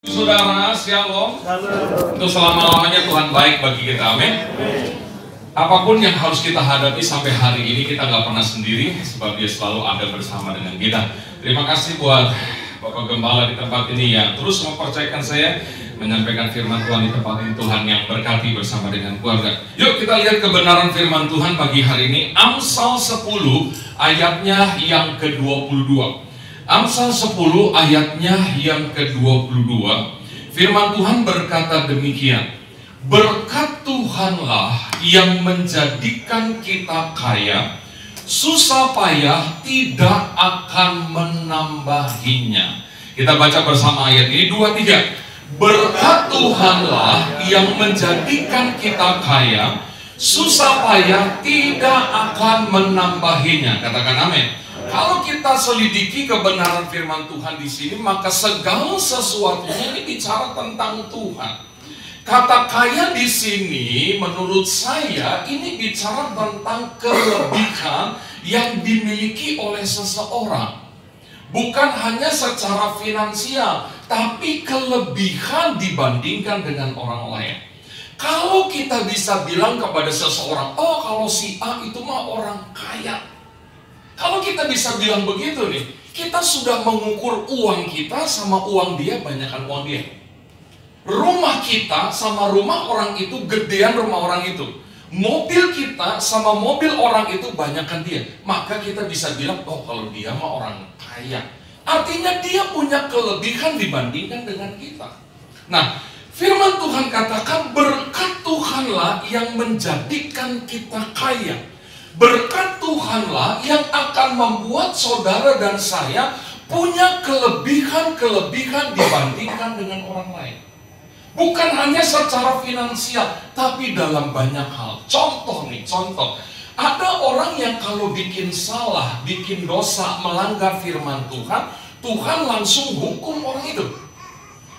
Saudara, shalom. Untuk selama-lamanya Tuhan baik bagi kita, amin. Apapun yang harus kita hadapi sampai hari ini, kita nggak pernah sendiri, sebab Dia selalu ada bersama dengan kita. Terima kasih buat Bapak Gembala di tempat ini yang terus mempercayakan saya menyampaikan firman Tuhan di tempat ini. Tuhan yang berkati bersama dengan keluarga. Yuk kita lihat kebenaran firman Tuhan pagi hari ini. Amsal 10 ayatnya yang ke-22. Amsal 10 ayatnya yang ke-22. Firman Tuhan berkata demikian. Berkat Tuhanlah yang menjadikan kita kaya, susah payah tidak akan menambahinya. Kita baca bersama ayat ini 2-3. Berkat Tuhanlah yang menjadikan kita kaya, susah payah tidak akan menambahinya. Katakan amin. Kalau kita selidiki kebenaran firman Tuhan di sini, maka segala sesuatunya ini bicara tentang Tuhan. Kata kaya di sini, menurut saya, ini bicara tentang kelebihan yang dimiliki oleh seseorang. Bukan hanya secara finansial, tapi kelebihan dibandingkan dengan orang lain. Kalau kita bisa bilang kepada seseorang, oh kalau si A itu mah orang kaya. Kalau kita bisa bilang begitu nih, kita sudah mengukur uang kita sama uang dia, banyakkan uang dia. Rumah kita sama rumah orang itu, gedean rumah orang itu. Mobil kita sama mobil orang itu, banyakkan dia. Maka kita bisa bilang, oh kalau dia mah orang kaya. Artinya dia punya kelebihan dibandingkan dengan kita. Nah, firman Tuhan katakan berkat Tuhanlah yang menjadikan kita kaya. Berkat Tuhanlah yang akan membuat saudara dan saya punya kelebihan-kelebihan dibandingkan dengan orang lain. Bukan hanya secara finansial, tapi dalam banyak hal. Contoh. Ada orang yang kalau bikin salah, bikin dosa, melanggar firman Tuhan, Tuhan langsung hukum orang itu.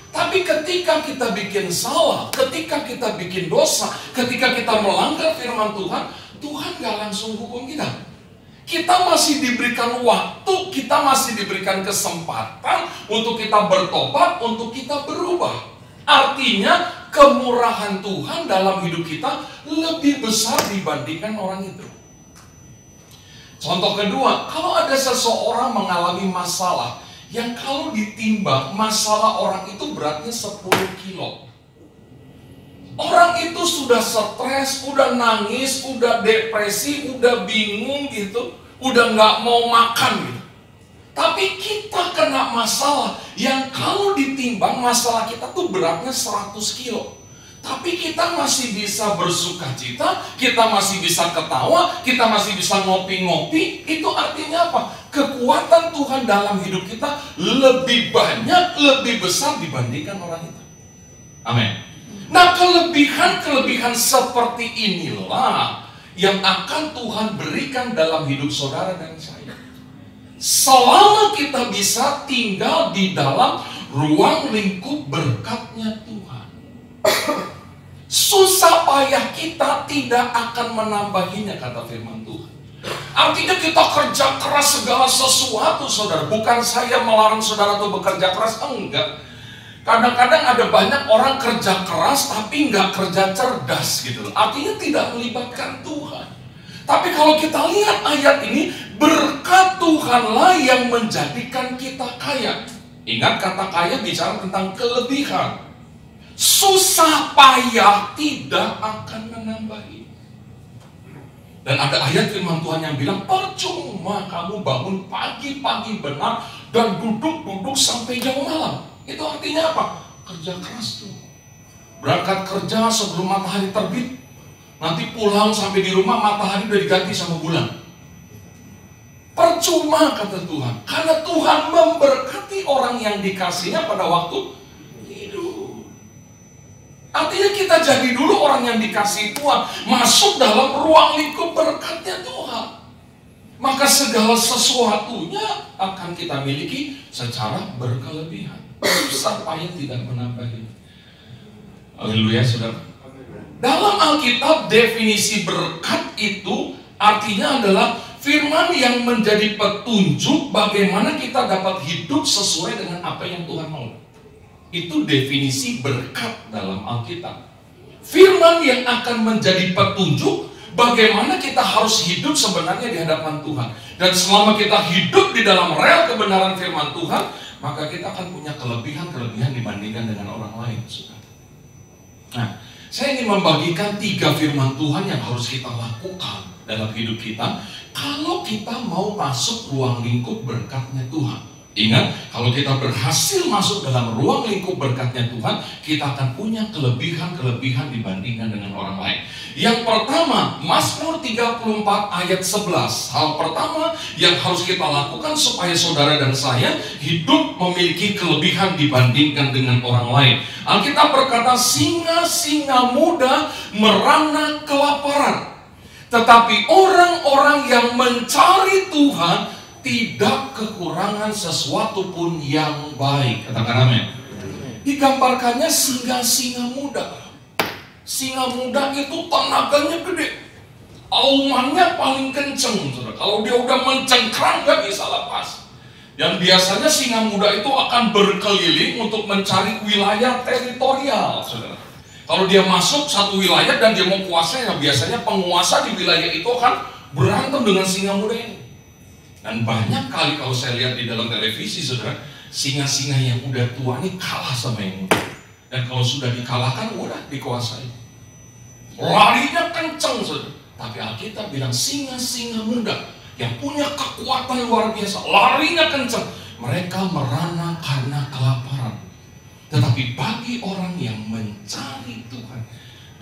Tapi ketika kita bikin salah, ketika kita bikin dosa, ketika kita melanggar firman Tuhan, Tuhan gak langsung hukum kita. Kita masih diberikan waktu, kita masih diberikan kesempatan untuk kita bertobat, untuk kita berubah. Artinya kemurahan Tuhan dalam hidup kita lebih besar dibandingkan orang itu. Contoh kedua, kalau ada seseorang mengalami masalah yang kalau ditimbang masalah orang itu beratnya 10 kilo. Orang itu sudah stres, udah nangis, udah depresi, udah bingung gitu, udah nggak mau makan gitu. Tapi kita kena masalah yang kalau ditimbang masalah kita tuh beratnya 100 kilo. Tapi kita masih bisa bersuka cita, kita masih bisa ketawa, kita masih bisa ngopi-ngopi. Itu artinya apa? Kekuatan Tuhan dalam hidup kita lebih banyak, lebih besar dibandingkan orang itu. Amin. Nah, kelebihan-kelebihan seperti inilah yang akan Tuhan berikan dalam hidup saudara dan saya. Selama kita bisa tinggal di dalam ruang lingkup berkatnya Tuhan. Susah payah kita tidak akan menambahinya, kata firman Tuhan. Artinya kita kerja keras segala sesuatu, saudara. Bukan saya melarang saudara untuk bekerja keras, enggak. Kadang-kadang ada banyak orang kerja keras tapi nggak kerja cerdas gitu. Artinya tidak melibatkan Tuhan. Tapi kalau kita lihat ayat ini, berkat Tuhanlah yang menjadikan kita kaya. Ingat kata kaya bicara tentang kelebihan. Susah payah tidak akan menambahi. Dan ada ayat firman Tuhan yang bilang, percuma kamu bangun pagi-pagi benar dan duduk-duduk sampai jauh malam. Itu artinya apa? Kerja keras tuh. Berangkat kerja sebelum matahari terbit. Nanti pulang sampai di rumah matahari udah diganti sama bulan. Percuma kata Tuhan. Karena Tuhan memberkati orang yang dikasihnya pada waktu hidup. Artinya kita jadi dulu orang yang dikasih Tuhan. Masuk dalam ruang lingkup berkatnya Tuhan. Maka segala sesuatunya akan kita miliki secara berkelebihan. Susah payah tidak menambahi. Haleluya, saudara. Dalam Alkitab definisi berkat itu artinya adalah firman yang menjadi petunjuk bagaimana kita dapat hidup sesuai dengan apa yang Tuhan mau. Itu definisi berkat dalam Alkitab. Firman yang akan menjadi petunjuk bagaimana kita harus hidup sebenarnya di hadapan Tuhan. Dan selama kita hidup di dalam rel kebenaran firman Tuhan, maka kita akan punya kelebihan-kelebihan dibandingkan dengan orang lain. Nah, saya ingin membagikan 3 firman Tuhan yang harus kita lakukan dalam hidup kita kalau kita mau masuk ruang lingkup berkatnya Tuhan. Ingat, kalau kita berhasil masuk dalam ruang lingkup berkatnya Tuhan, kita akan punya kelebihan-kelebihan dibandingkan dengan orang lain. Yang pertama, Mazmur 34 ayat 11. Hal pertama yang harus kita lakukan supaya saudara dan saya hidup memiliki kelebihan dibandingkan dengan orang lain. Alkitab berkata, singa-singa muda merana kelaparan, tetapi orang-orang yang mencari Tuhan tidak kekurangan sesuatu pun yang baik. Katakan amin. Digambarkannya singa-singa muda. Singa muda itu tenaganya gede, aumannya paling kenceng. Kalau dia udah mencengkrang gak bisa lepas. Dan biasanya singa muda itu akan berkeliling untuk mencari wilayah teritorial, saudara. Kalau dia masuk satu wilayah dan dia mau kuasai, biasanya penguasa di wilayah itu akan berantem dengan singa muda ini. Dan banyak kali kalau saya lihat di dalam televisi, saudara, singa-singa yang udah tua ini kalah sama yang muda. Dan kalau sudah dikalahkan, udah dikuasai. Larinya kenceng, saudara. Tapi Alkitab bilang singa-singa muda yang punya kekuatan luar biasa, larinya kenceng. Mereka merana karena kelaparan. Tetapi bagi orang yang mencari Tuhan,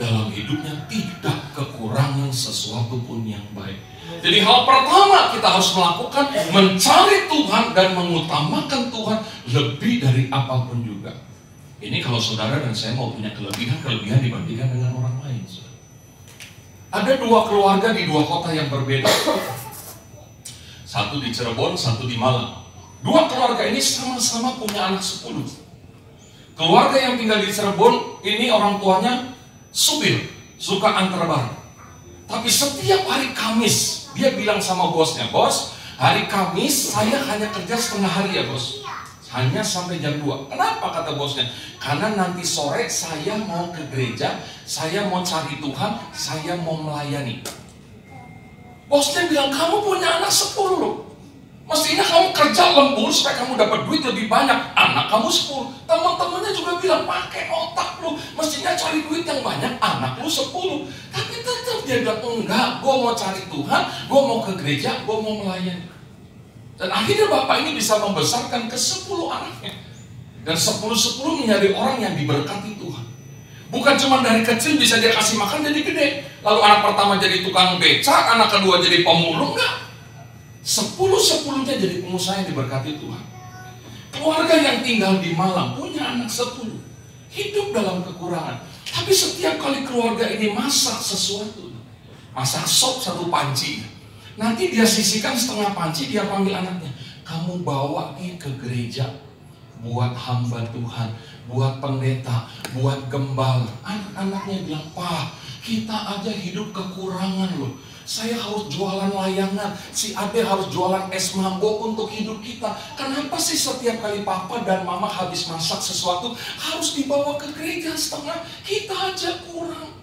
dalam hidupnya tidak kekurangan sesuatu pun yang baik. Jadi hal pertama kita harus melakukan, mencari Tuhan dan mengutamakan Tuhan lebih dari apapun juga. Ini kalau saudara dan saya mau punya kelebihan dibandingkan dengan orang lain. Ada 2 keluarga di 2 kota yang berbeda. Satu di Cirebon, satu di Malang. 2 keluarga ini sama-sama punya anak 10. Keluarga yang tinggal di Cirebon ini orang tuanya supir, suka antar barang. Tapi setiap hari Kamis, dia bilang sama bosnya, "Bos, hari Kamis saya hanya kerja setengah hari ya bos. Hanya sampai jam 2. Kenapa kata bosnya? Karena nanti sore saya mau ke gereja, saya mau cari Tuhan, saya mau melayani. Bosnya bilang, kamu punya anak 10 loh. Mestinya kamu kerja lembur supaya kamu dapat duit lebih banyak. Anak kamu 10. Teman-temannya juga bilang, pakai otak lu. Mestinya cari duit yang banyak, anak lu 10. Tapi tetap dia bilang, enggak, gue mau cari Tuhan, gue mau ke gereja, gue mau melayani. Dan akhirnya bapak ini bisa membesarkan ke 10 anaknya. Dan 10-10 menjadi orang yang diberkati Tuhan. Bukan cuma dari kecil bisa dia kasih makan jadi gede. Lalu anak pertama jadi tukang beca, anak kedua jadi pemulung, enggak. 10-10-nya jadi pengusaha yang diberkati Tuhan. Keluarga yang tinggal di Malang punya anak 10. Hidup dalam kekurangan. Tapi setiap kali keluarga ini masak sesuatu, masak sop 1 panci, nanti dia sisihkan setengah panci, dia panggil anaknya, kamu bawa ke gereja buat hamba Tuhan, buat pendeta, buat gembala. Anak-anaknya bilang, Pak, kita aja hidup kekurangan loh. Saya harus jualan layangan, si Ade harus jualan es mambo untuk hidup kita. Kenapa sih setiap kali papa dan mama habis masak sesuatu harus dibawa ke gereja setengah? Kita aja kurang.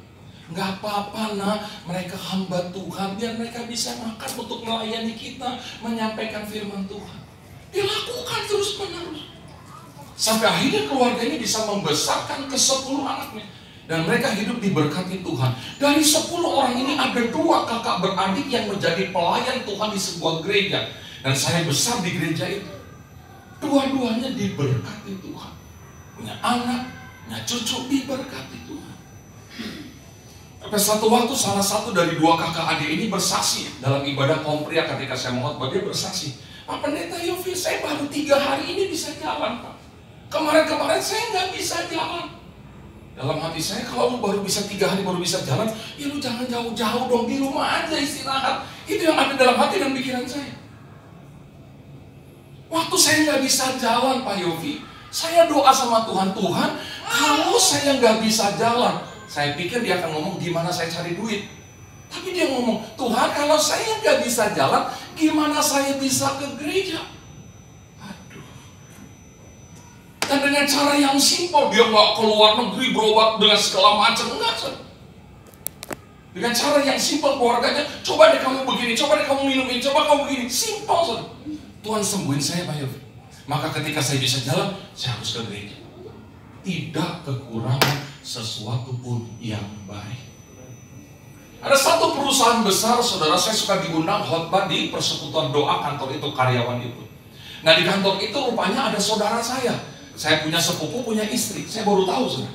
Gak apa-apa nak, mereka hamba Tuhan, biar mereka bisa makan untuk melayani kita, menyampaikan firman Tuhan. Dilakukan terus menerus. Sampai akhirnya keluarga ini bisa membesarkan ke 10 anaknya. Dan mereka hidup diberkati Tuhan. Dari 10 orang ini ada 2 kakak beradik yang menjadi pelayan Tuhan di sebuah gereja. Dan saya besar di gereja itu. Dua-duanya diberkati Tuhan. Punya anak, punya cucu, diberkati Tuhan. Pada satu waktu salah satu dari 2 kakak adik ini bersaksi dalam ibadah kompria ketika saya mengkhotbah, dia bersaksi, Pak Pendeta Yofi, saya baru 3 hari ini bisa jalan Pak. Kemarin-kemarin saya nggak bisa jalan. Dalam hati saya, kalau lu baru bisa 3 hari baru bisa jalan, ya lu jangan jauh-jauh dong, di rumah aja istirahat. Itu yang ada dalam hati dan pikiran saya. Waktu saya nggak bisa jalan Pak Yofi, saya doa sama Tuhan, Tuhan, kalau saya nggak bisa jalan, saya pikir dia akan ngomong gimana saya cari duit. Tapi dia ngomong, Tuhan kalau saya nggak bisa jalan, gimana saya bisa ke gereja? Aduh. Bukan dengan cara yang simpel, dia nggak keluar negeri berobat dengan segala macam, enggak. Dengan cara yang simpel keluarganya, coba deh kamu begini, coba deh kamu minum ini, coba kamu begini, simpel. Tuhan sembuhin saya Pak Yofi. Maka ketika saya bisa jalan, saya harus ke gereja. Tidak kekurangan sesuatu pun yang baik. Ada satu perusahaan besar, saudara, saya suka diundang khotbah di persekutuan doa kantor itu, karyawan itu. Nah di kantor itu rupanya ada saudara saya. Saya punya sepupu, punya istri. Saya baru tahu, saudara.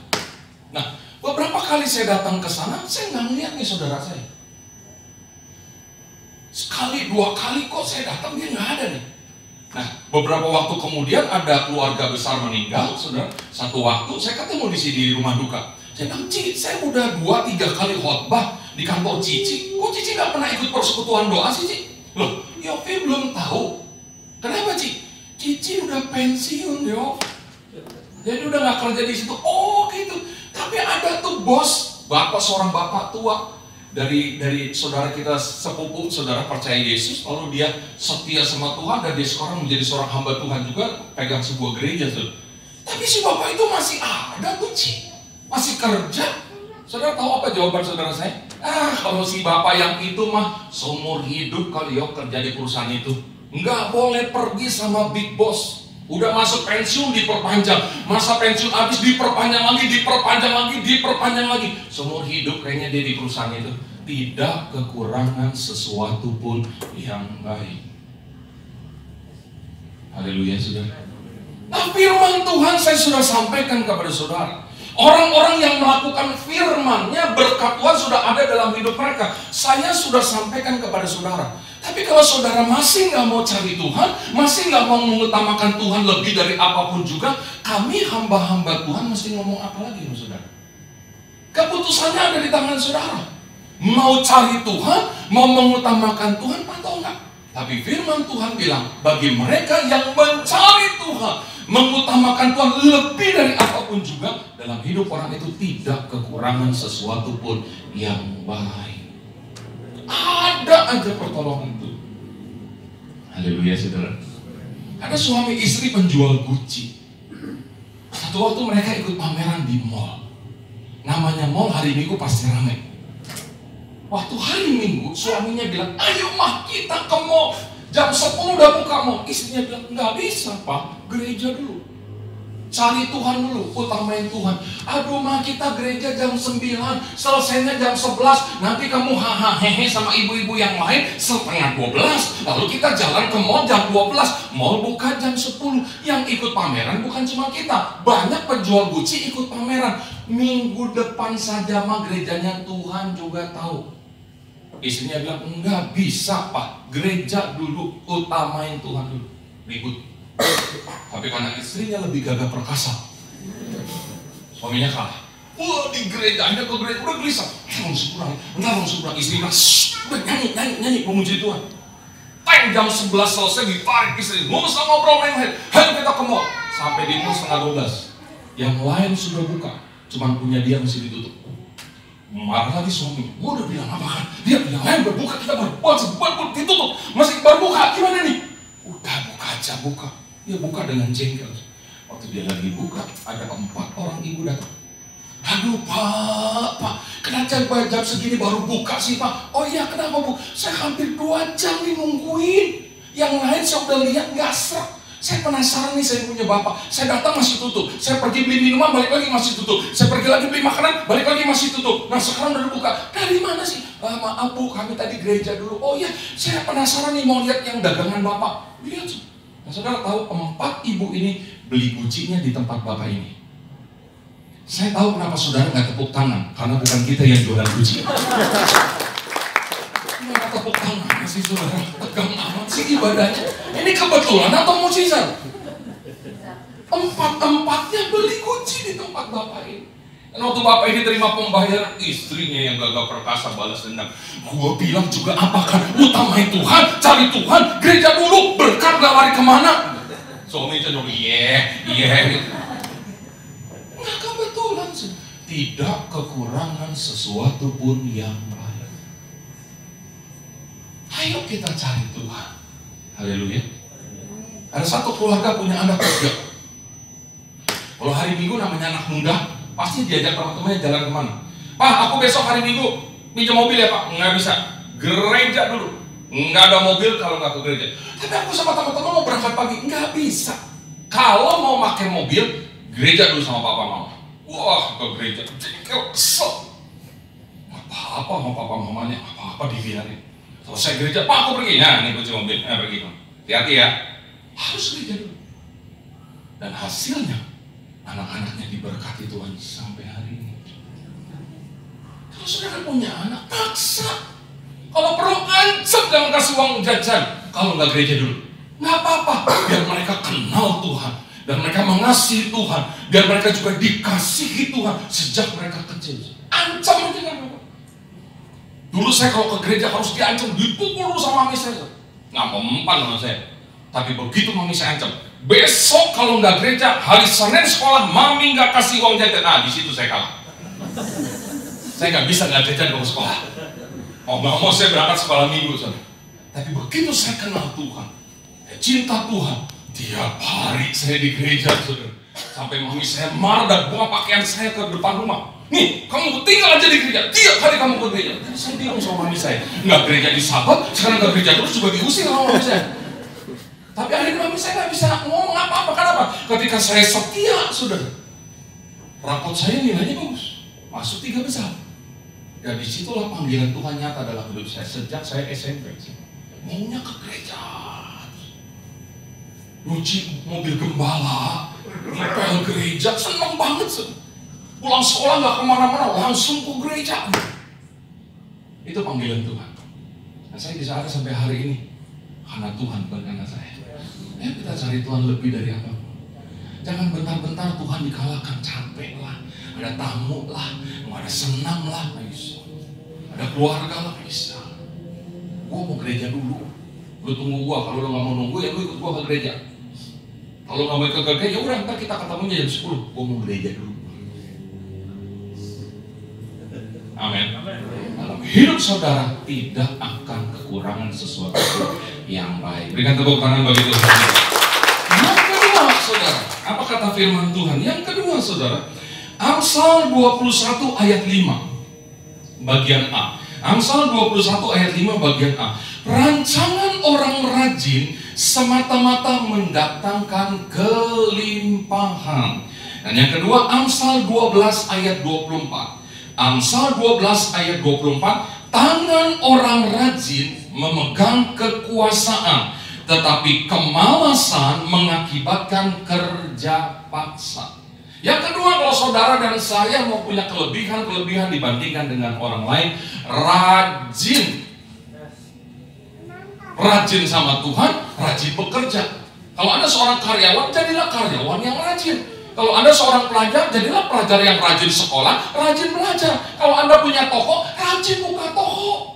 Nah, beberapa kali saya datang ke sana, saya nggak ngeliat nih saudara saya. Sekali, dua kali kok saya datang, dia nggak ada nih. Nah, beberapa waktu kemudian ada keluarga besar meninggal, saudara. Satu waktu saya ketemu di sini di rumah duka. Saya bilang, Ci, saya udah 2-3 kali khotbah di kantor Cici. Kok Cici nggak pernah ikut persekutuan doa sih, Ci? Loh, Yofi belum tahu. Kenapa, Ci? Cici udah pensiun, Yof. Jadi udah nggak kerja di situ. Oh, gitu. Tapi ada tuh bos, seorang bapak tua dari saudara kita sepupu, saudara percaya Yesus, lalu dia setia sama Tuhan dan dia sekarang menjadi seorang hamba Tuhan juga, pegang sebuah gereja tuh. Tapi si bapak itu masih ada tuh, Ci, masih kerja. Saudara tahu apa jawaban saudara saya? Kalau si bapak yang itu mah seumur hidup kali ya kerja di perusahaan itu, nggak boleh pergi sama big boss. Udah masuk pensiun diperpanjang, masa pensiun habis diperpanjang lagi, diperpanjang lagi. Seumur hidup kayaknya dia di perusahaan itu. Tidak kekurangan sesuatu pun yang baik. Haleluya, saudara. Nah, firman Tuhan saya sudah sampaikan kepada saudara. Orang-orang yang melakukan firman-Nya, berkat Tuhan sudah ada dalam hidup mereka. Saya sudah sampaikan kepada saudara. Tapi kalau saudara masih nggak mau cari Tuhan, masih nggak mau mengutamakan Tuhan lebih dari apapun juga, kami hamba-hamba Tuhan mesti ngomong apa lagi, saudara? Keputusannya ada di tangan saudara. Mau cari Tuhan, mau mengutamakan Tuhan atau enggak? Tapi firman Tuhan bilang, bagi mereka yang mencari Tuhan, mengutamakan Tuhan lebih dari apapun juga, dalam hidup orang itu tidak kekurangan sesuatu pun yang baik. Ada aja pertolongan itu. Haleluya, saudara. Ada suami istri penjual Gucci. Satu waktu mereka ikut pameran di mall. Namanya mall hari Minggu pasti ramai. Waktu hari Minggu suaminya bilang, ayo mah kita ke mall. Jam 10 udah buka mall. Istrinya bilang, nggak bisa Pak, gereja dulu. Cari Tuhan dulu, utamain Tuhan. Aduh mah kita gereja jam 9, selesainya jam 11. Nanti kamu hehe sama ibu-ibu yang lain setengah 12. Lalu kita jalan ke mall jam 12. Mall buka jam 10. Yang ikut pameran bukan cuma kita. Banyak penjual Gucci ikut pameran. Minggu depan saja mah gerejanya Tuhan juga tahu. Istrinya bilang, enggak bisa Pak, gereja dulu, utamain Tuhan dulu. Ribut. Tapi karena istrinya lebih gagah perkasa, suaminya kalah. Wah, di gereja, Anda ke gereja, udah gelisah. Bentar, istri bilang, udah nyanyi, memuji Tuhan. Jam 11 selesai, ditarik istri, mau ngobrol main-main. Ayo kita ke mall. Sampai di mall setengah 12. Yang lain sudah buka, cuman punya dia masih ditutup. Marah lagi suami, gua udah bilang apa kan? Dia bilang, ayo berbuka, kita baru ditutup. Masih baru buka, gimana nih? Udah buka aja, buka. Dia buka dengan jengkel. Waktu dia lagi buka, ada 4 orang ibu datang. Aduh Pak, kenapa jam segini baru buka sih Pak? Oh iya, kenapa Bu? Saya hampir 2 jam nih nungguin. Yang lain saya udah lihat nggak serak. Saya penasaran nih, saya punya bapak. Saya datang masih tutup. Saya pergi beli minuman, balik lagi masih tutup. Saya pergi lagi beli makanan, balik lagi masih tutup. Nah sekarang udah buka. Dari mana sih? Maaf Bu, kami tadi gereja dulu. Oh iya, saya penasaran nih mau lihat yang dagangan bapak. Lihat sih. Nah saudara tahu 4 ibu ini beli Gucci-nya di tempat bapak ini. Saya tahu kenapa saudara nggak tepuk tangan, karena bukan kita yang jualan Gucci. Nggak tepuk tangan sih saudara, tegang amat sih ibadahnya. Ini kebetulan atau mukjizat? 4-4-nya beli Gucci di tempat bapak ini. Dan waktu bapak ini terima pembayaran, istrinya yang gagah perkasa balas dendam. Gua bilang juga apakah utamain Tuhan, cari Tuhan, gereja dulu, berkat gak lari kemana? Suami cenderung iya. Nah kebetulan sih, tidak kekurangan sesuatu pun yang baik. Ayo kita cari Tuhan. Haleluya. Ada satu keluarga punya anak 3. Kalau hari Minggu namanya anak muda, pasti diajak teman-temannya jalan kemana. Pak, aku besok hari Minggu pinjam mobil ya Pak. Nggak bisa, gereja dulu. Nggak ada mobil kalau nggak ke gereja. Tapi aku sama teman-teman mau berangkat pagi, nggak bisa. Kalau mau pakai mobil, gereja dulu sama papa mama. Wah, ke gereja, jadi kesel. Apa-apa sama papa mamanya, apa-apa dibiarin. Selesai gereja, Pak aku pergi. Nah, ini kunci mobil, pergi. Hati-hati ya. Harus gereja dulu. Dan hasilnya, anak-anaknya diberkati Tuhan sampai hari ini. Kalau saudara punya anak, paksa. Kalau perlu ancam jangan kasih uang jajan. Kalau nggak gereja dulu, nggak apa-apa. Biar mereka kenal Tuhan. Dan mereka mengasihi Tuhan. Biar mereka juga dikasihi Tuhan sejak mereka kecil. Ancam aja nggak apa-apa. Dulu saya kalau ke gereja harus diancam, dipukul sama mami saya. Nggak mempan sama saya. Tapi begitu mami saya ancam, besok kalau nggak gereja, hari Senin sekolah, mami nggak kasih uang jajan. Nah, di situ saya kalah. Saya nggak bisa nggak jajan ke sekolah. Mau saya berangkat sekolah minggu, saudara. Tapi begitu saya kenal Tuhan, cinta Tuhan, tiap hari saya di gereja, saudara. Sampai mami saya marah dan buang pakaian saya ke depan rumah. Nih, kamu tinggal aja di gereja, tiap hari kamu ke gereja. Jadi saya bilang sama mami saya, nggak gereja di Sabat, sekarang nggak gereja terus juga diusir sama mami saya. Tapi akhirnya mami saya nggak bisa ngomong apa-apa. Kenapa? Ketika saya setia, saudara, rapot saya nilainya bagus, masuk 3 besar. Dan disitulah panggilan Tuhan nyata dalam hidup saya sejak saya SMP. Maunya ke gereja, nyuci mobil gembala, ngepel gereja, seneng banget. Pulang sekolah nggak kemana-mana, langsung ke gereja. Itu panggilan Tuhan. Dan saya bisa ada sampai hari ini karena Tuhan, bukan karena saya. Ayo kita cari Tuhan lebih dari apa. Jangan bentar-bentar Tuhan dikalahkan, capek lah, ada tamu lah, ada senam lah, bisa. Ada keluarga lah, bisa. Gua mau gereja dulu, lu tunggu gua. Kalau lu nggak mau nunggu ya lu ikut gua ke gereja. Kalau nggak mau ikut ke gereja, udah ntar kita ketemunya jam 10. Gua mau gereja dulu. Amin. Dalam hidup saudara tidak akan kekurangan sesuatu yang baik. Berikan tepuk tangan bagi Tuhan. Yang kedua, saudara, apa kata firman Tuhan? Yang kedua, saudara, Amsal 21 ayat 5 bagian A. Amsal 21 ayat 5 bagian A. Rancangan orang rajin semata-mata mendatangkan kelimpahan. Dan yang kedua, Amsal 12 ayat 24. Amsal 12 ayat 24, tangan orang rajin memegang kekuasaan, tetapi kemalasan mengakibatkan kerja paksa. Yang kedua, kalau saudara dan saya mau punya kelebihan dibandingkan dengan orang lain, rajin sama Tuhan, rajin bekerja. Kalau Anda seorang karyawan, jadilah karyawan yang rajin. Kalau Anda seorang pelajar, jadilah pelajar yang rajin sekolah, rajin belajar. Kalau Anda punya toko, rajin buka toko.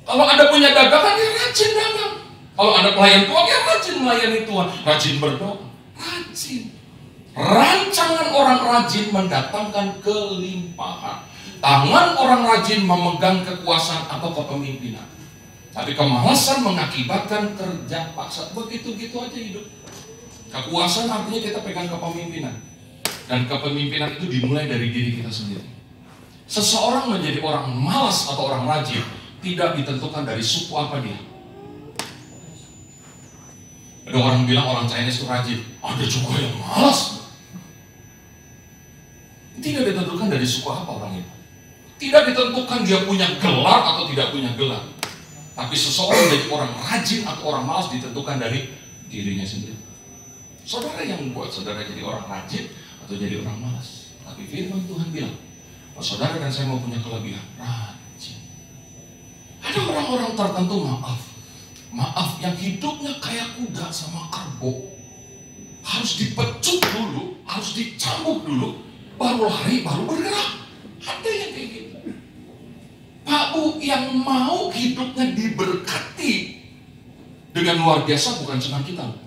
Kalau Anda punya dagangan, ya rajin dagang. Kalau Anda pelayan Tuhan, ya rajin melayani Tuhan. Rajin berdoa, rajin. Rancangan orang rajin mendatangkan kelimpahan. Tangan orang rajin memegang kekuasaan atau kepemimpinan. Tapi kemalasan mengakibatkan kerja paksa. Begitu-gitu aja hidup. Kekuasaan artinya kita pegang kepemimpinan. Dan kepemimpinan itu dimulai dari diri kita sendiri. Seseorang menjadi orang malas atau orang rajin tidak ditentukan dari suku apa dia. Ada orang bilang orang Chinese itu rajin, ada juga yang malas. Tidak ditentukan dari suku apa orang itu. Tidak ditentukan dia punya gelar atau tidak punya gelar. Tapi seseorang menjadi orang rajin atau orang malas ditentukan dari dirinya sendiri. Saudara yang membuat saudara jadi orang rajin atau jadi orang malas. Tapi firman Tuhan bilang, oh, saudara dan saya mau punya kelebihan, rajin. Ada orang-orang tertentu, maaf yang hidupnya kayak kuda sama kerbau. Harus dipecut dulu, harus dicambuk dulu, baru lari, baru bergerak. Ada yang kayak gitu. Pak Bu, yang mau hidupnya diberkati dengan luar biasa bukan cuma kita,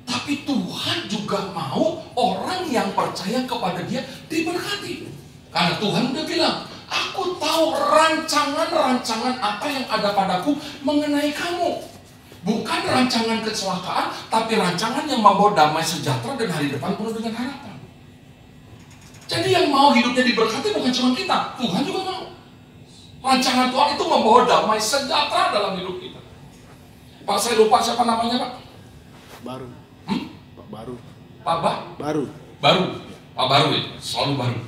tapi Tuhan juga mau orang yang percaya kepada Dia diberkati. Karena Tuhan udah bilang, aku tahu rancangan-rancangan apa yang ada padaku mengenai kamu. Bukan rancangan kecelakaan, tapi rancangan yang membawa damai sejahtera dan hari depan penuh dengan harapan. Jadi yang mau hidupnya diberkati bukan cuma kita, Tuhan juga mau. Rancangan Tuhan itu membawa damai sejahtera dalam hidup kita. Pak, saya lupa siapa namanya, Pak? Baru. Pak Baru. Pak Baru. Baru. Pak Baru itu, selalu baru.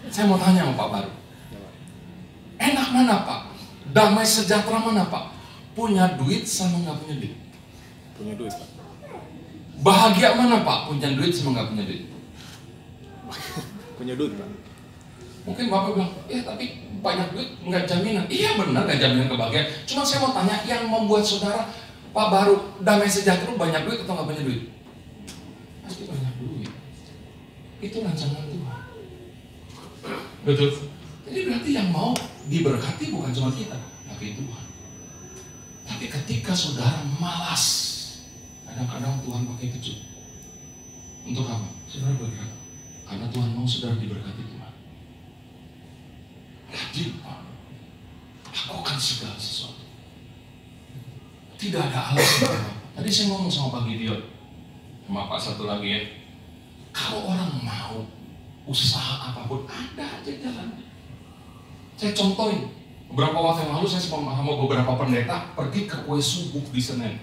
Saya mau tanya sama Pak Baru. Enak mana, Pak? Damai sejahtera mana, Pak? Punya duit sama nggak punya duit? Punya duit, Pak. Bahagia mana, Pak? Punya duit sama nggak punya duit? Punya duit, Pak. Mungkin Bapak bilang, ya tapi banyak duit nggak jaminan. Iya benar, nggak jaminan kebahagiaan. Cuma saya mau tanya, yang membuat saudara Pak Baru damai sejahtera banyak duit atau nggak banyak duit? Pasti banyak duit. Itu rancangan Tuhan. Betul. Jadi berarti yang mau diberkati bukan cuma kita, tapi Tuhan. Tapi ketika saudara malas, kadang-kadang Tuhan pakai kecut. Untuk apa? Saudara bergerak. Karena Tuhan mau saudara diberkati Tuhan. Rajin, Pak. Lakukan segala sesuatu. Tidak ada alasan. Tadi saya ngomong sama Pak Gideon, sama Pak satu lagi ya. Kalau orang mau usaha apapun, ada aja jalannya. Saya contohin. Beberapa waktu yang lalu saya sama beberapa pendeta pergi ke kue subuh di Senen.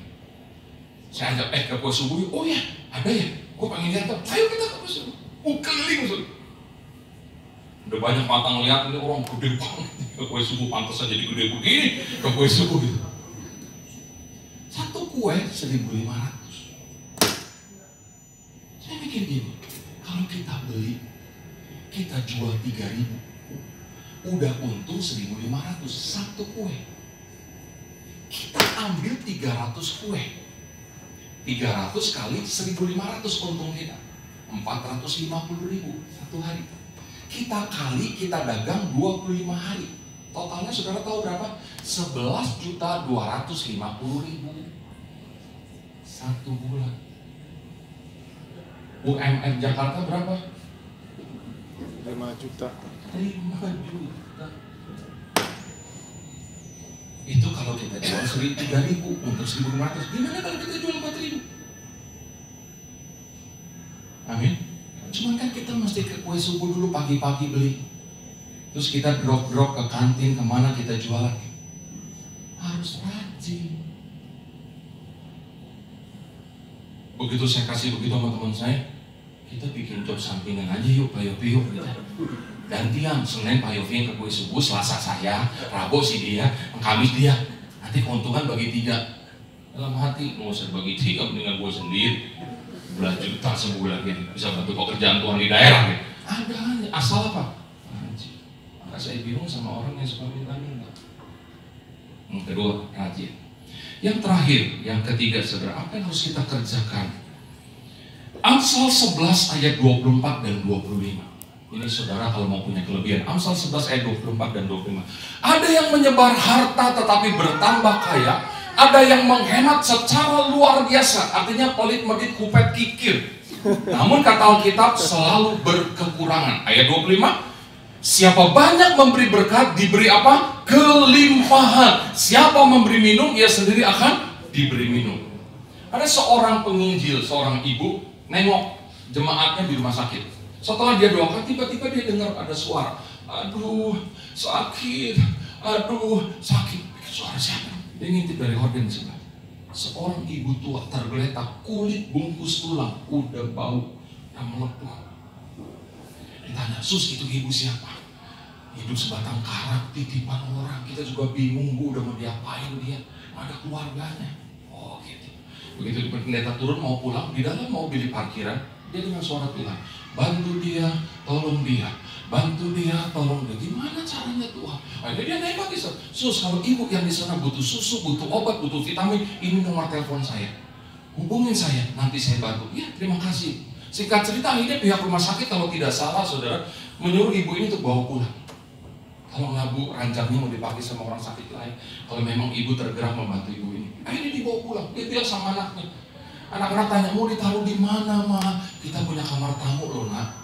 Saya ajak, ke kue subuh, oh ya, ada ya, gue pengen lihat, ayo kita ke kue subuh. Keliling, udah banyak mata ngeliat, ini orang gede banget ke kue subuh, pantas aja jadi gede begini ke kue subuh gitu. Satu kue 1.500. Saya mikir gini, kalau kita beli, kita jual 3.000, udah untung 1.500 satu kue. Kita ambil 300 kue, 300 kali 1.500 untung kita 450.000 satu hari. Kita kali, kita dagang 25 hari, totalnya saudara tahu berapa? 11.250.000 satu bulan. UMR Jakarta berapa? 5 juta. 5 juta. Itu kalau kita jual 3.000 untuk 1.500. Gimana kalau kita jual 4.000? Amin. Cuman kan kita mesti ke kue subuh dulu pagi-pagi beli. Terus kita drop ke kantin, kemana kita jualan. Harus rajin. Begitu saya kasih begitu sama teman saya, kita bikin job sampingan aja yuk, Pak Yopi yuk. Gantian, Senin Pak Yofi ke kue subuh, Selasa saya, Rabu si dia, Kamis dia. Nanti keuntungan bagi 3. Dalam hati, mau saya bagi 3 dengan gue sendiri. 11 juta sebulan gitu, bisa bantu pekerjaan Tuhan di daerah gitu. Ada aja, asal apa? Rajin. Maka saya bingung sama orang yang suka minta-minta. Yang kedua, rajin. Yang terakhir, yang ketiga saudara, apa yang harus kita kerjakan? Amsal 11 ayat 24 dan 25. Ini saudara kalau mau punya kelebihan. Amsal 11 ayat 24 dan 25. Ada yang menyebar harta tetapi bertambah kaya. Ada yang menghemat secara luar biasa. Artinya pelit, medit, kupet, kikir. Namun kata Alkitab selalu berkekurangan. Ayat 25. Siapa banyak memberi berkat, diberi apa? Kelimpahan. Siapa memberi minum, ia sendiri akan diberi minum. Ada seorang penginjil, seorang ibu, nengok jemaatnya di rumah sakit. Setelah dia doakan, tiba-tiba dia dengar ada suara. Aduh, sakit. Aduh, sakit. Suara siapa? Dia ngintip dari horden sebelah. Seorang ibu tua tergeletak, kulit bungkus tulang, udah bau, udah melepuh. Ditanya, Sus, itu ibu siapa? Hidup sebatang kara, titipan orang. Kita juga bingung, Bu, udah mau diapain dia. Ada keluarganya. Oh gitu. Begitu pendeta turun mau pulang, di dalam mobil di parkiran, dia dengan suara Tuhan, bantu dia, tolong dia. Bantu dia, tolong dia. Gimana caranya Tuhan? Akhirnya dia naik lagi, Sus, kalau ibu yang di sana butuh susu, butuh obat, butuh vitamin, ini nomor telepon saya. Hubungin saya, nanti saya bantu. Ya, terima kasih. Singkat cerita, akhirnya pihak rumah sakit kalau tidak salah, saudara, menyuruh ibu ini untuk bawa pulang. Kalau nggak Bu, ranjangnya mau dipakai sama orang sakit lain. Kalau memang ibu tergerak membantu ibu ini, akhirnya dibawa pulang. Dia bilang sama anaknya. Anak-anak tanya, mau ditaruh di mana, Ma? Kita punya kamar tamu loh, Nak.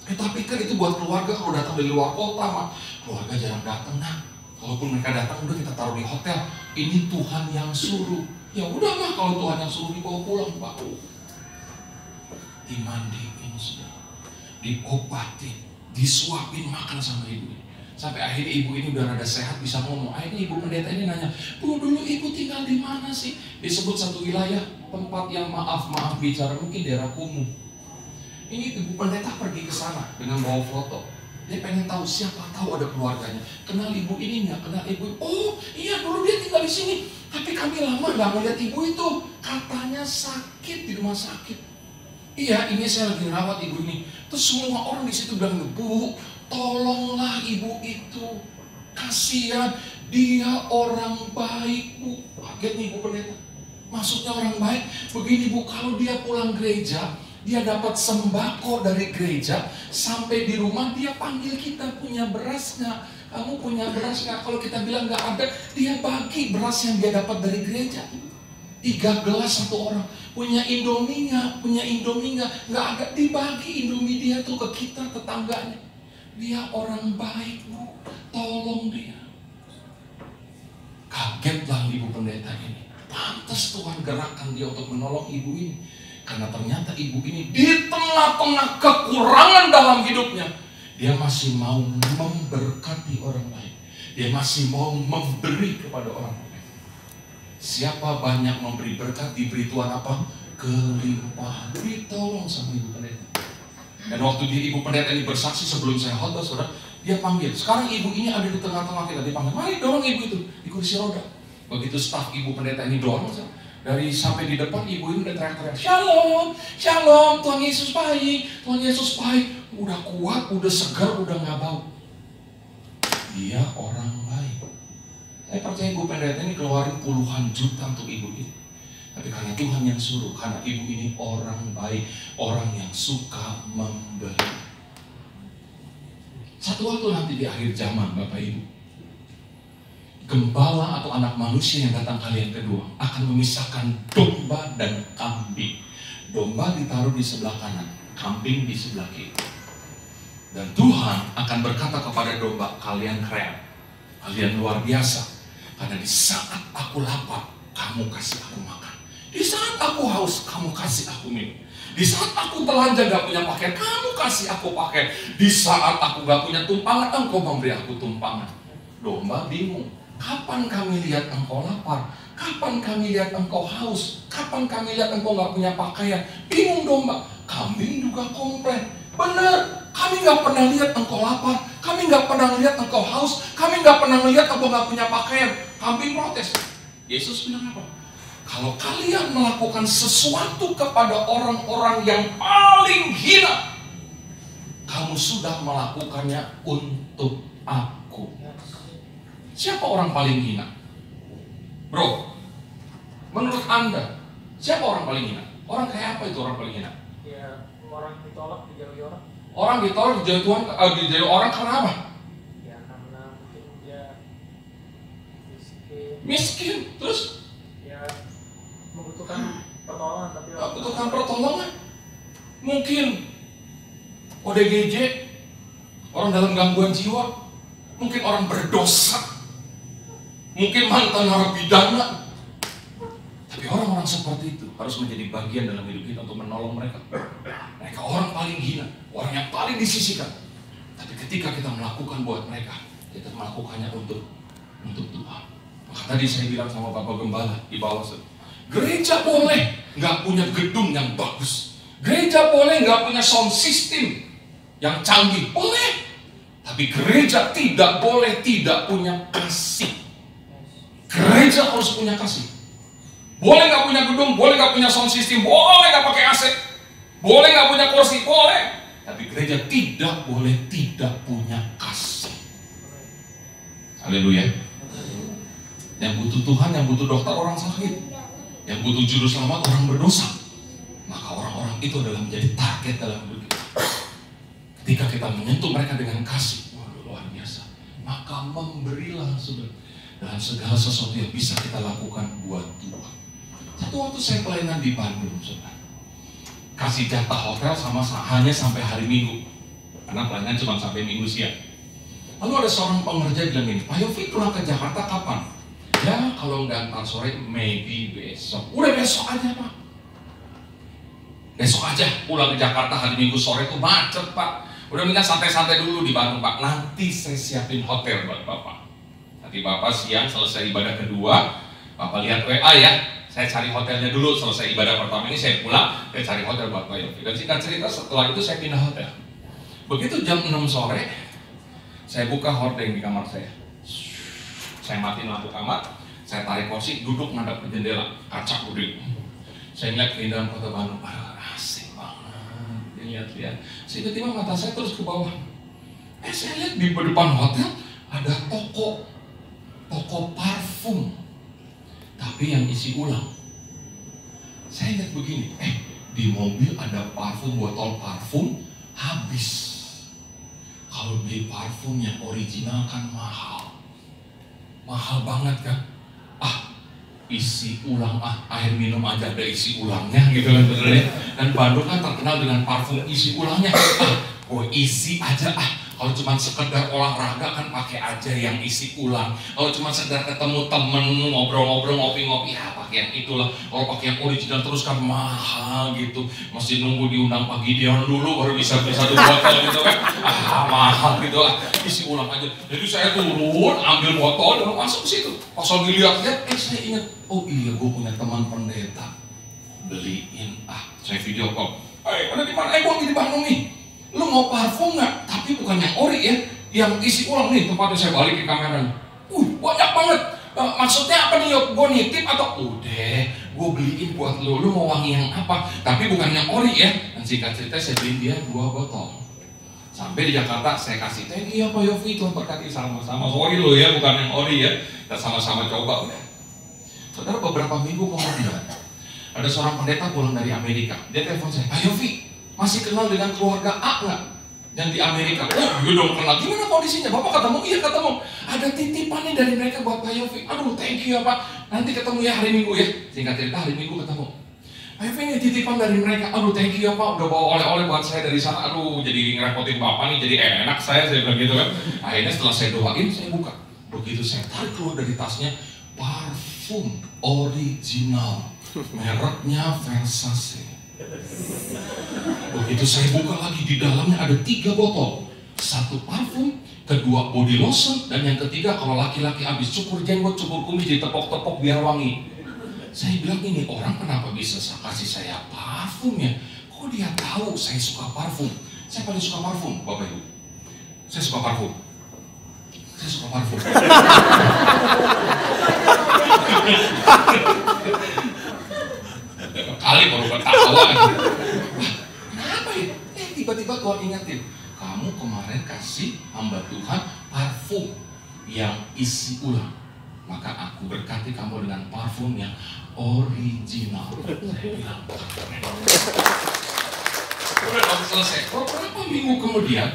Tapi kan itu buat keluarga kalau datang dari luar kota, Mak. Keluarga jarang datang, Nak. Kalaupun mereka datang, udah kita taruh di hotel. Ini Tuhan yang suruh. Ya udah mah kalau Tuhan yang suruh dibawa pulang, Pak. Dimandiin sudah, diobatin, disuapin makan sama ibu. Sampai akhirnya ibu ini udah rada sehat, bisa ngomong. Akhirnya ibu pendeta ini nanya, "Bu, dulu ibu tinggal di mana sih?" Disebut satu wilayah tempat yang maaf bicara, mungkin daerah kumuh. Ini ibu pendeta pergi ke sana dengan bawa foto. Dia pengen tahu, siapa tahu ada keluarganya. Kenal ibu ini nggak? Kenal ibu? Oh iya, dulu dia tinggal di sini. Tapi kami lama nggak melihat ibu itu. Katanya sakit di rumah sakit. Iya, ini saya lagi rawat ibu ini. Terus semua orang di situ bilang, "Bu, tolonglah ibu itu. Kasihan, dia orang baik, Bu." Kaget nih ibu pendeta. Maksudnya orang baik? Begini Bu, kalau dia pulang gereja, dia dapat sembako dari gereja, sampai di rumah dia panggil kita, "Punya beras nggak? Kamu punya beras nggak?" Kalau kita bilang nggak ada, dia bagi beras yang dia dapat dari gereja. 3 gelas satu orang. Punya Indomie nggak? Punya Indomie nggak? Nggak ada, dibagi Indomie dia tuh ke kita, tetangganya. Dia orang baik Bu, tolong dia. Kagetlah ibu pendeta ini. Pantas Tuhan gerakkan dia untuk menolong ibu ini. Karena ternyata ibu ini di tengah-tengah kekurangan dalam hidupnya, dia masih mau memberkati orang lain. Dia masih mau memberi kepada orang lain. Siapa banyak memberi berkat, diberi Tuhan apa? Kelimpahan. Ditolong sama ibu pendeta. Dan waktu ibu pendeta ini bersaksi sebelum saya khotbah, saudara, dia panggil. Sekarang ibu ini ada di tengah-tengah kita. Dia panggil, "Mari dorong ibu itu di kursi roda." Begitu staf ibu pendeta ini dorong, dari sampai di depan ibu ini udah teriak-teriak, "Shalom, shalom, Tuhan Yesus baik, Tuhan Yesus baik." Udah kuat, udah segar, udah nggak bau. Dia orang baik. Saya percaya ibu pendeta ini keluarin puluhan juta untuk ibu ini. Tapi karena Tuhan yang suruh, karena ibu ini orang baik, orang yang suka memberi. Satu waktu nanti di akhir zaman, Bapak Ibu, gembala atau anak manusia yang datang kali yang kedua akan memisahkan domba dan kambing. Domba ditaruh di sebelah kanan, kambing di sebelah kiri. Dan Tuhan akan berkata kepada domba, "Kalian keren, kalian luar biasa. Karena di saat aku lapar, kamu kasih aku makan. Di saat aku haus, kamu kasih aku minum. Di saat aku telanjang gak punya pakaian, kamu kasih aku pakaian. Di saat aku gak punya tumpangan, engkau memberi aku tumpangan." Domba bingung. Kapan kami lihat engkau lapar? Kapan kami lihat engkau haus? Kapan kami lihat engkau gak punya pakaian? Bingung domba. Kambing juga komplain. Benar, kami gak pernah lihat engkau lapar. Kami gak pernah lihat engkau haus. Kami gak pernah lihat engkau gak punya pakaian. Kambing protes. Yesus bilang apa? Kalau kalian melakukan sesuatu kepada orang-orang yang paling hina, kamu sudah melakukannya untuk aku. Siapa orang paling hina? Bro, menurut Anda, siapa orang paling hina? Orang kayak apa itu orang paling hina? Ya, orang ditolak, dijauhi orang. Orang ditolak, dijauhi Tuhan, dijauhi orang karena apa? Ya, karena mungkin dia miskin. Miskin, terus? Ya, membutuhkan pertolongan, tapi Membutuhkan pertolongan. Mungkin ODGJ, orang dalam gangguan jiwa. Mungkin orang berdosa. Mungkin mantan narapidana. Tapi orang-orang seperti itu harus menjadi bagian dalam hidup kita untuk menolong mereka. Mereka orang paling hina, orang yang paling disisihkan. Tapi ketika kita melakukan buat mereka, kita melakukannya untuk Tuhan. Maka tadi saya bilang sama Bapak Gembala di bawah, gereja boleh nggak punya gedung yang bagus. Gereja boleh nggak punya sound system yang canggih, boleh. Tapi gereja tidak boleh tidak punya kasih. Gereja harus punya kasih. Boleh nggak punya gedung, boleh nggak punya sound system, boleh nggak pakai AC, boleh nggak punya kursi, boleh. Tapi gereja tidak boleh tidak punya kasih. Haleluya. Yang butuh Tuhan, yang butuh dokter orang sakit, yang butuh juru selamat orang berdosa, maka orang-orang itu adalah menjadi target dalam hidup kita. Ketika kita menyentuh mereka dengan kasih, waduh luar biasa. Maka memberilah saudara dalam segala sesuatu yang bisa kita lakukan buat Tuhan. Satu waktu saya pelayanan di Bandung, saudara, kasih jatah hotel hanya sampai hari Minggu, karena pelayanan cuma sampai Minggu siang. Lalu ada seorang pengerja bilang gini, Pak Yofi pulang ke Jakarta kapan? Ya kalau nggak ntar sore, maybe besok. Udah besok aja Pak. Besok aja pulang ke Jakarta hari Minggu sore itu macet Pak. Udah minta santai-santai dulu di Bandung Pak. Nanti saya siapin hotel buat Bapak. Nanti Bapak siang selesai ibadah kedua, Bapak lihat WA ya. Saya cari hotelnya dulu, selesai ibadah pertama ini saya pulang, saya cari hotel buat Pak Yofi. Dan singkat cerita setelah itu saya pindah hotel. Begitu jam 6 sore, saya buka hordeng di kamar saya. Saya matiin lampu kamar, saya tarik kursi, duduk ngadap ke jendela, kaca gede. Saya lihat keindahan kota Bandung, asik banget. Lihat-lihat, tiba-tiba mata saya terus ke bawah. Saya lihat di depan hotel ada toko parfum, tapi yang isi ulang. Saya lihat begini, di mobil ada parfum, botol parfum habis. Kalau beli parfum yang original kan mahal banget kan? Isi ulang, air minum aja ada isi ulangnya gitu kan sebenarnya. Dan Bandung kan terkenal dengan parfum isi ulangnya. Isi aja Kalau cuma sekedar olahraga kan pakai aja yang isi ulang. Kalau cuma sekedar ketemu temen ngobrol-ngobrol ngopi-ngopi pakai yang itulah. Kalau pakai yang original terus kan mahal gitu. Mesti nunggu diundang pagi Dion dulu baru bisa beli 1 botol gitu kan. Mahal gitu lah. Isi ulang aja. Jadi saya turun ambil botol dan masuk ke situ. Pas lagi lihat-lihat saya ingat, oh iya gue punya teman pendeta. Beliin saya video call. Ada di mana? Gue lagi di Bandung nih. Lu mau parfum nggak? Tapi bukan yang ori ya, yang isi ulang nih tempatnya. Saya balik ke kamera. Banyak banget. Maksudnya apa nih? Gue nitip atau udah? Gue beliin buat lu. Lu mau wangi yang apa? Tapi bukan yang ori ya. Dan singkat cerita saya beliin dia 2 botol. Sampai di Jakarta saya kasih, thank you Pak Yofi, Tuhan berkati sama-sama. Sorry lo ya, bukan yang ori ya. Kita sama-sama coba udah. Saudara, beberapa minggu kemudian ada seorang pendeta pulang dari Amerika. Dia telepon saya, Pak Yofi, masih kenal dengan keluarga A nggak? Dan di Amerika, iya dong kenal. Gimana kondisinya? Bapak ketemu? Iya ketemu. Ada titipan nih dari mereka buat Pak Yofi. Aduh, thank you ya Pak. Nanti ketemu ya hari Minggu ya. Singkat cerita hari Minggu ketemu. Pak Yofi ini titipan dari mereka. Aduh, thank you ya Pak. Udah bawa oleh-oleh buat saya dari sana. Aduh, jadi ngerepotin Bapak nih. Jadi enak saya bilang gitu kan. Akhirnya setelah saya doain, saya buka. Begitu saya tarik keluar dari tasnya, parfum original. Mereknya Versace. Begitu saya buka lagi, di dalamnya ada 3 botol. 1 parfum, 2 body lotion, dan yang ketiga kalau laki-laki habis cukur jenggot, cukur kumis ditepok-tepok biar wangi. Saya bilang, ini orang kenapa bisa kasih saya parfum ya? Kok dia tahu saya suka parfum? Saya paling suka parfum, Bapak Ibu. Saya suka parfum. Saya suka parfum. Kali baru ketawa. Kenapa ya? Tiba-tiba Tuhan ingetin, kamu kemarin kasih hamba Tuhan parfum yang isi ulang. Maka aku berkati kamu dengan parfum yang original. Saya bilang, udah dong selesai. Beberapa minggu kemudian,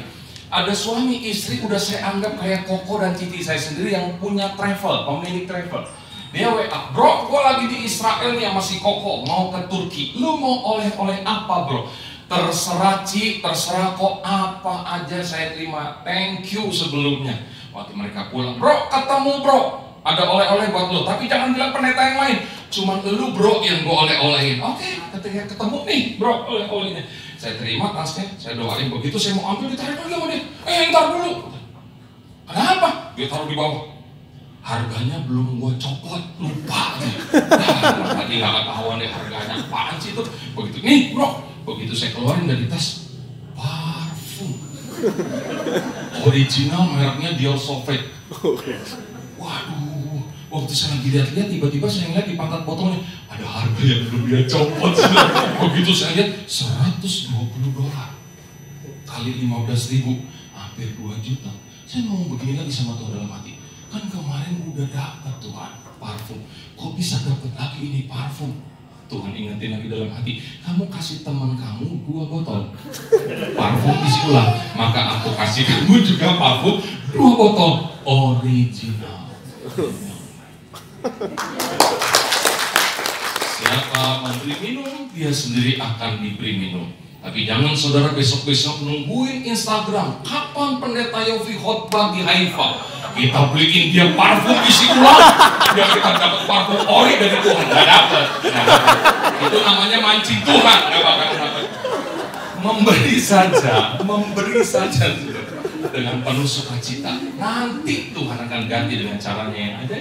ada suami istri udah saya anggap kayak Koko dan Cici saya sendiri yang punya travel, pemilik travel. Dia WA, bro, gue lagi di Israel nih sama si Koko, mau ke Turki. Lu mau oleh-oleh apa bro? Terserah Ci, terserah kok, apa aja saya terima. Thank you sebelumnya. Waktu mereka pulang, bro, ketemu bro, ada oleh-oleh buat lo. Tapi jangan bilang pendeta yang lain, cuman lu bro yang gue oleh-olehin. Oke, ketika ketemu nih bro, oleh-olehnya. Saya terima tasnya, saya doain. Begitu saya mau ambil, ditarik lagi sama dia. Ntar dulu. Kenapa? Dia taruh di bawah. Harganya belum gue copot, lupa aja. Tadi gak ketahuan deh harganya apaan sih itu. Begitu, nih bro, begitu saya keluarin dari tas, parfum original, mereknya Dior Sauvage. Waduh, waktu saya lagi lihat-lihat, tiba-tiba saya ngeliat di pangkat botolnya ada harga yang belum dia copot. Begitu saya lihat, $120 kali 15.000, hampir 2 juta. Saya mau begini lagi sama Tuhan dalam hati. Kan kemarin udah dapat Tuhan parfum, kok bisa dapat lagi ini parfum? Tuhan ingetin lagi dalam hati, kamu kasih teman kamu 2 botol parfum isi ulang, maka aku kasih kamu juga parfum 2 botol original. Siapa memberi minum, dia sendiri akan diberi minum. Tapi jangan saudara besok-besok nungguin Instagram. Kapan pendeta Yofi khotbah di Haifa? Kita beliin dia parfum isi ulang. Biar kita dapat parfum ori dari Tuhan. Nggak dapat. Itu namanya mancing Tuhan. Nggak bakal dapat. Memberi saja dengan penuh sukacita. Nanti Tuhan akan ganti dengan caranya yang ada.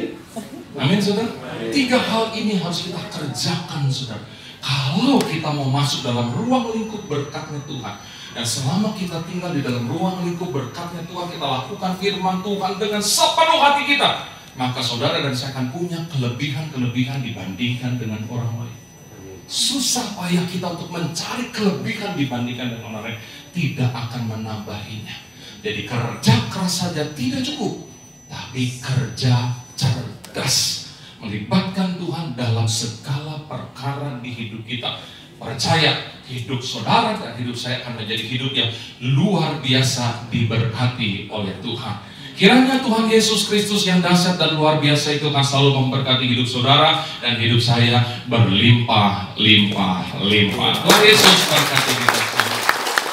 Amin, saudara. 3 hal ini harus kita kerjakan, saudara. Kalau kita mau masuk dalam ruang lingkup berkatnya Tuhan, dan selama kita tinggal di dalam ruang lingkup berkatnya Tuhan, kita lakukan firman Tuhan dengan sepenuh hati kita, maka saudara dan saya akan punya kelebihan-kelebihan dibandingkan dengan orang lain. Susah payah kita untuk mencari kelebihan dibandingkan dengan orang lain, tidak akan menambahinya. Jadi kerja keras saja tidak cukup, tapi kerja cerdas, melibatkan Tuhan dalam segala perkara di hidup kita. Percaya hidup saudara dan hidup saya akan menjadi hidup yang luar biasa diberkati oleh Tuhan. Kiranya Tuhan Yesus Kristus yang dahsyat dan luar biasa itu akan selalu memberkati hidup saudara dan hidup saya berlimpah-limpah. Tuhan Yesus berkati hidup kita.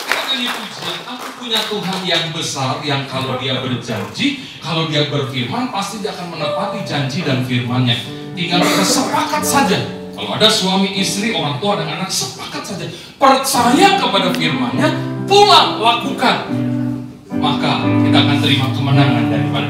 Kita nyanyi pujian, aku punya Tuhan yang besar, yang kalau dia berjanji, kalau dia berfirman, pasti dia akan menepati janji dan firman-Nya. Tinggal kita sepakat saja. Kalau ada suami, istri, orang tua, dan anak, sepakat saja. Percaya kepada firman-Nya, pulang lakukan. Maka kita akan terima kemenangan daripada